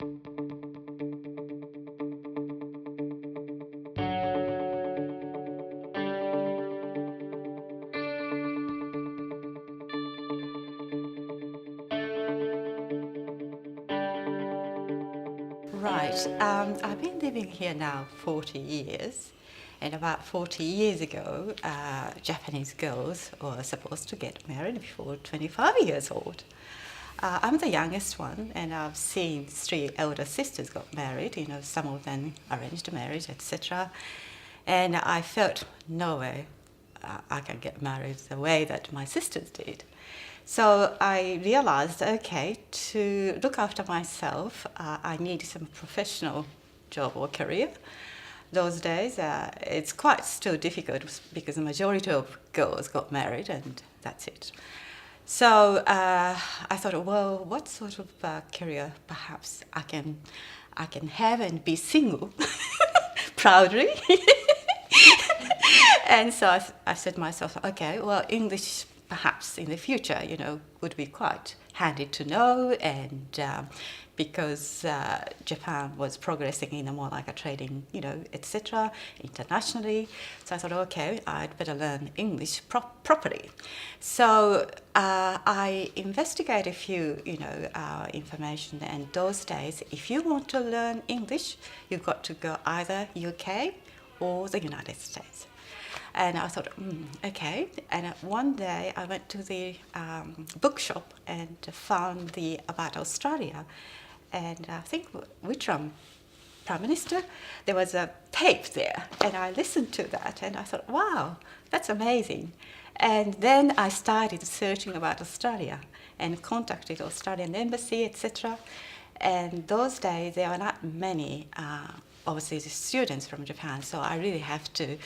Right. I've been living here now 40 years, and about 40 years ago, Japanese girls were supposed to get married before 25 years old. I'm the youngest one, and I've seen three elder sisters got married, some of them arranged marriage, etc. And I felt, no way I can get married the way that my sisters did. So I realized, okay, to look after myself, I need some professional job or career. Those days, it's quite still difficult because the majority of girls got married and that's it. So I thought, well, what sort of career perhaps I can have and be single proudly. And so I said to myself, okay, well, English perhaps in the future, would be quite handy to know, and because Japan was progressing in a more like a trading, etc. internationally. So I thought, okay, I'd better learn English properly. So I investigate a few, information, and those days, if you want to learn English, you've got to go either UK or the United States. And I thought, okay. And one day I went to the bookshop and found about Australia. And I think Whitlam, Prime Minister, there was a tape there. And I listened to that and I thought, wow, that's amazing. And then I started searching about Australia and contacted Australian embassy, etc. And those days there were not many overseas students from Japan, so I really have to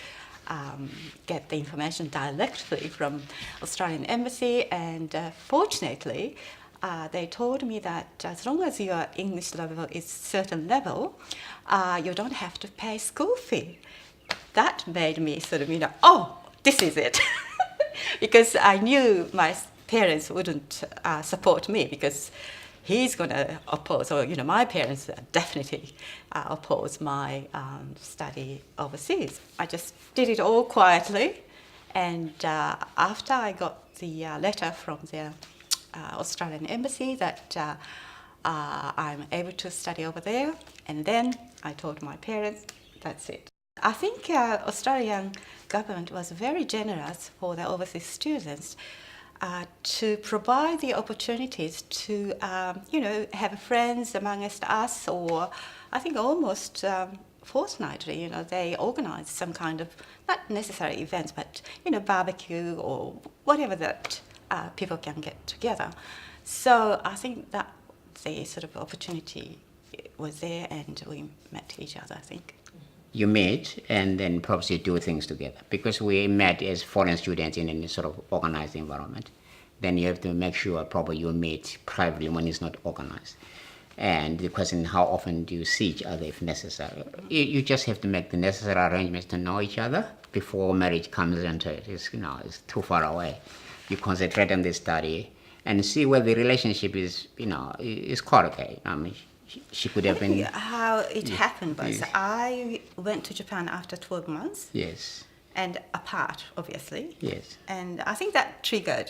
get the information directly from Australian embassy, and fortunately they told me that as long as your English level is certain level, you don't have to pay school fee. That made me sort of, oh, this is it. Because I knew my parents wouldn't support me because he's going to oppose, or my parents definitely oppose my study overseas. I just did it all quietly, and after I got the letter from the Australian embassy that I'm able to study over there, and then I told my parents, that's it. I think Australian government was very generous for the overseas students to provide the opportunities to, have friends amongst us, or I think almost fortnightly, they organize some kind of, not necessarily events, but, barbecue or whatever that people can get together. So I think that the sort of opportunity was there, and we met each other, I think. You meet and then probably do things together, because we met as foreign students in a sort of organized environment. Then you have to make sure probably you meet privately when it's not organized. And the question, how often do you see each other if necessary? You just have to make the necessary arrangements to know each other before marriage comes into it. It's too far away. You concentrate on the study and see where the relationship is, is quite okay. I mean, she could have been... How it happened was, I went to Japan after 12 months. Yes. And apart, obviously. Yes. And I think that triggered,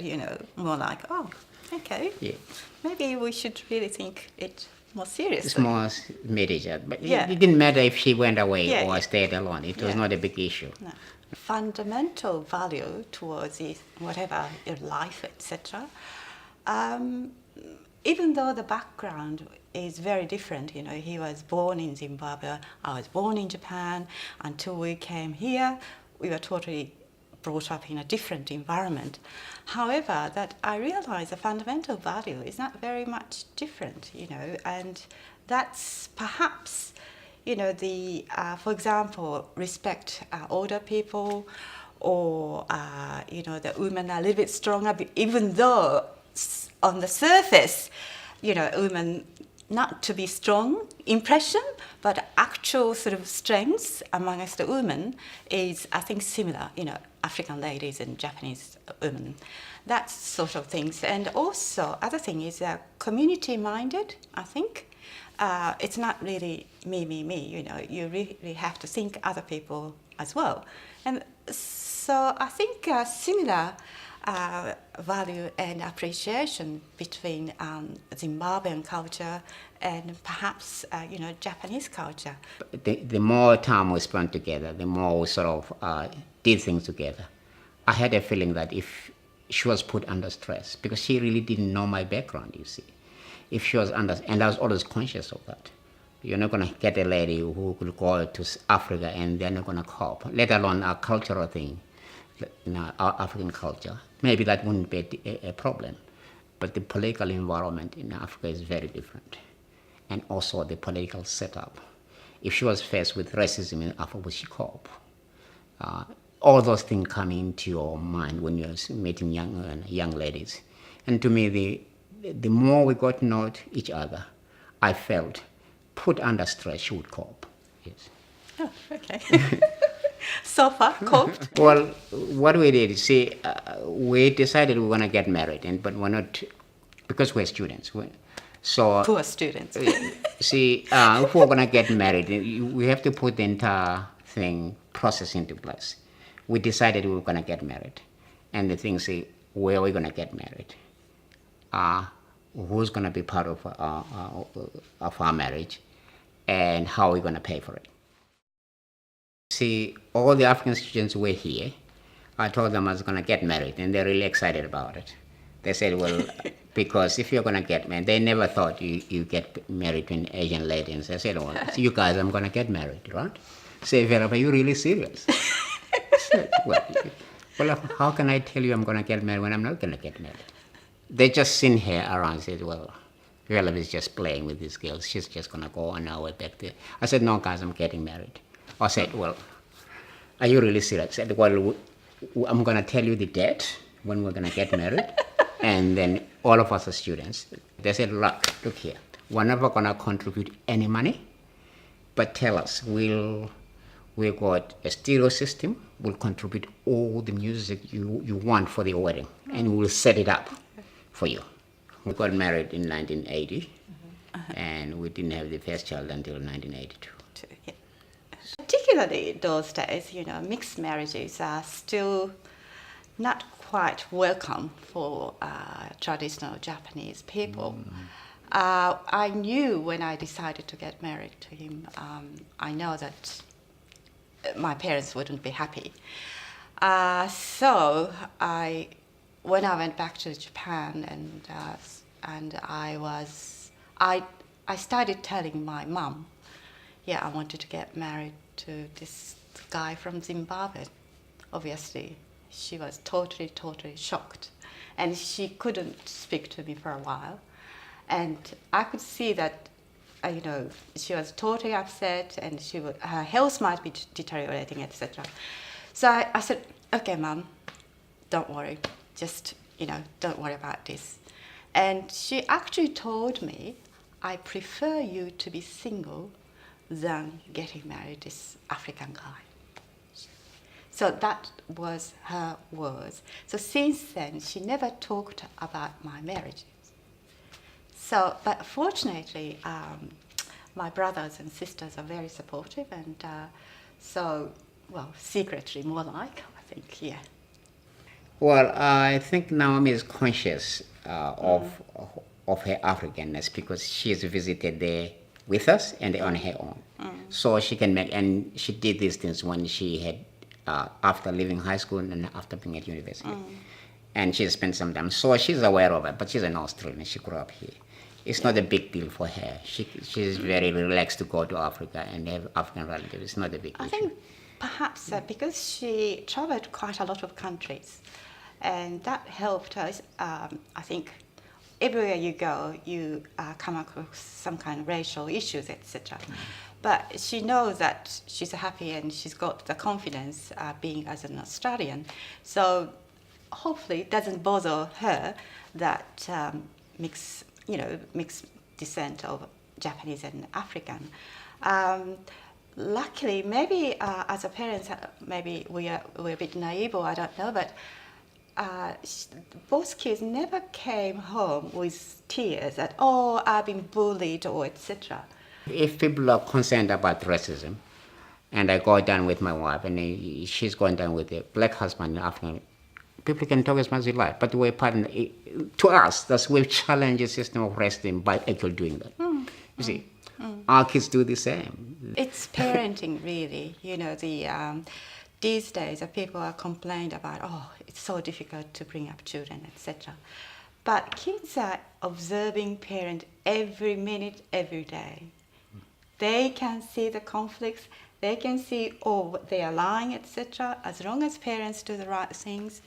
more like, oh, okay, maybe we should really think it more seriously. It's more made each other. But it didn't matter if she went away or stayed alone. It was not a big issue. No. Fundamental value towards whatever your life, etc. Even though the background is very different, he was born in Zimbabwe, I was born in Japan. Until we came here, we were totally brought up in a different environment. However, that I realized the fundamental value is not very much different, and that's perhaps, for example, respect older people, or, the women are a little bit stronger, even though on the surface, women not to be strong impression, but actual sort of strengths amongst the women is, I think, similar, African ladies and Japanese women, that sort of things. And also, other thing is community-minded, I think. it's not really me, you know, you really have to think other people as well. And so I think similar value and appreciation between Zimbabwean culture and perhaps, you know, Japanese culture. The more time we spent together, the more we sort of did things together. I had a feeling that if she was put under stress, because she really didn't know my background, you see. If she was under, and I was always conscious of that. You're not going to get a lady who could go to Africa and they're not going to cope, let alone a cultural thing, you know, our African culture. Maybe that wouldn't be a problem. But the political environment in Africa is very different. And also the political setup. If she was faced with racism in Africa, would she cope? All those things come into your mind when you're meeting young ladies. And to me, the more we got to know each other, I felt put under stress, she would cope. Yes. Oh, okay. So far, coped? Well, what we did, see, we decided we were going to get married, but we're not, because we're students. So Poor students. see, if we're going to get married, we have to put the entire process into place. We decided we were going to get married. And the thing is, where are we going to get married? Who's going to be part of our marriage? And how are we going to pay for it? See, all the African students were here. I told them I was going to get married, and they're really excited about it. They said, well, because if you're going to get married, they never thought you get married to an Asian lady. And so I said, well, you guys, I'm going to get married, right? Say, Velaphi, are you really serious? Said, well, how can I tell you I'm going to get married when I'm not going to get married? They just seen her around and said, well, Velaphi is just playing with this girl. She's just going to go on our way back there. I said, no, guys, I'm getting married. I said, well, are you really serious? I said, well, I'm going to tell you the date when we're going to get married. And then all of us are students. They said, look here, we're never going to contribute any money, but tell us, we've got a stereo system, we'll contribute all the music you want for the wedding, and we'll set it up for you. We got married in 1980, and we didn't have the first child until 1982. Yeah. Particularly those days, you know, mixed marriages are still not quite welcome for traditional Japanese people. I knew when I decided to get married to him, I know that my parents wouldn't be happy. So when I went back to Japan and I started telling my mom, yeah, I wanted to get married to this guy from Zimbabwe. Obviously, she was totally shocked. And she couldn't speak to me for a while. And I could see that, you know, she was totally upset and her health might be deteriorating, etc. So I said, okay, Mom, don't worry. Just, you know, don't worry about this. And she actually told me, I prefer you to be single than getting married to this African guy. So that was her words. So since then, she never talked about my marriages. So, but fortunately, my brothers and sisters are very supportive, and secretly more like, I think, yeah. Well, I think Naomi is conscious of her Africanness because she has visited there with us and on her own. So she can make, and she did these things when she had, after leaving high school and after being at university. And she spent some time. So she's aware of it, but she's an Australian. She grew up here. It's not a big deal for her. She's very relaxed to go to Africa and have African relatives. It's not a big issue. I think perhaps because she traveled quite a lot of countries, and that helped us. I think everywhere you go, you come across some kind of racial issues, etc. But she knows that she's happy and she's got the confidence being as an Australian. So hopefully it doesn't bother her that mixed descent of Japanese and African. Luckily, maybe as a parent, maybe we're a bit naive, or I don't know, but both kids never came home with tears that, oh, I've been bullied or etc. If people are concerned about racism, and I go down with my wife, and she's going down with a black husband, African, people can talk as much as they like, but we're partner. To us, that's we've challenged the system of racism by actually doing that. You see, our kids do the same. It's parenting, really. These days, people are complaining about, oh, it's so difficult to bring up children, etc. But kids are observing parents every minute, every day. They can see the conflicts. They can see, oh, they are lying, etc. As long as parents do the right things,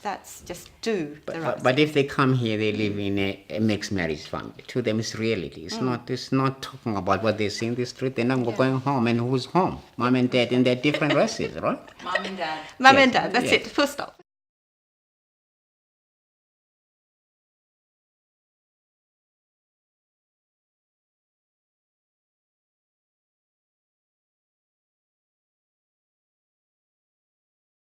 that's just do the right But things. if they come here, they live in a mixed marriage family. To them, it's reality. It's not talking about what they see in the street. They're not going home, and who's home? Mom and dad, and they're different races, right? Mom and dad. Mom Yes, and dad, that's yes. it, full stop.